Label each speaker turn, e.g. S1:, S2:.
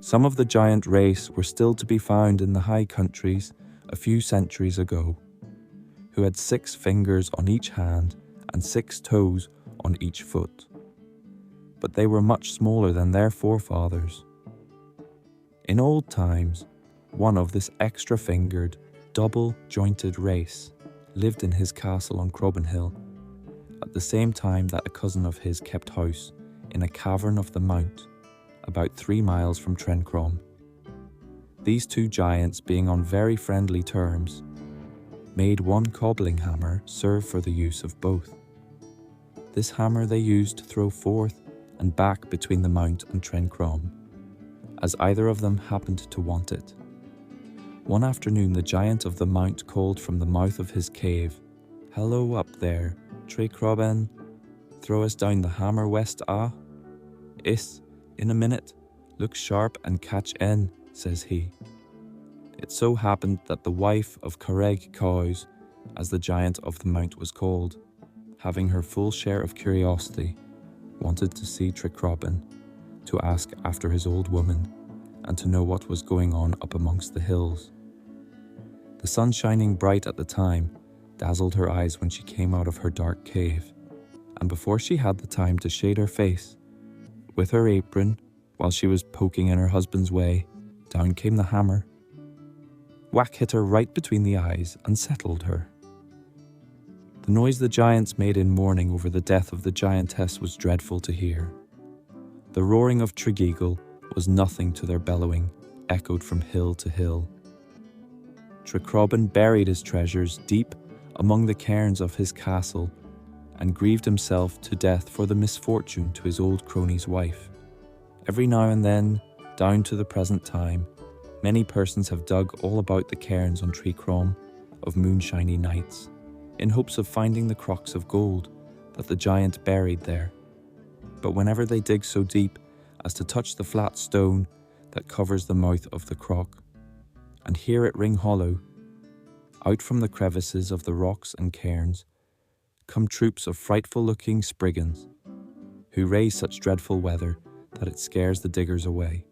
S1: Some of the giant race were still to be found in the high countries a few centuries ago, who had 6 fingers on each hand and 6 toes on each foot. But they were much smaller than their forefathers. In old times, one of this extra-fingered, double-jointed race lived in his castle on Trecrobben Hill, at the same time that a cousin of his kept house in a cavern of the mount, about 3 miles from Trecrobben. These 2 giants, being on very friendly terms, made one cobbling hammer serve for the use of both. This hammer they used to throw forth and back between the mount and Trecrobben, as either of them happened to want it. One afternoon the giant of the mount called from the mouth of his cave, "Hello up there, Trecrobben, throw us down the hammer west Is, in a minute, look sharp and catch in," says he. It so happened that the wife of Correg Cows, as the giant of the mount was called, having her full share of curiosity, wanted to see Trecrobben, to ask after his old woman, and to know what was going on up amongst the hills. The sun shining bright at the time dazzled her eyes when she came out of her dark cave, and before she had the time to shade her face, with her apron, while she was poking in her husband's way, down came the hammer. Whack hit her right between the eyes and settled her. The noise the giants made in mourning over the death of the giantess was dreadful to hear. The roaring of Tregeagle was nothing to their bellowing, echoed from hill to hill. Trecrobben buried his treasures deep among the cairns of his castle and grieved himself to death for the misfortune to his old crony's wife. Every now and then, down to the present time, many persons have dug all about the cairns on Trecrobben of moonshiny nights, in hopes of finding the crocks of gold that the giant buried there. But whenever they dig so deep as to touch the flat stone that covers the mouth of the crock, and hear it ring hollow, out from the crevices of the rocks and cairns come troops of frightful-looking spriggans, who raise such dreadful weather that it scares the diggers away.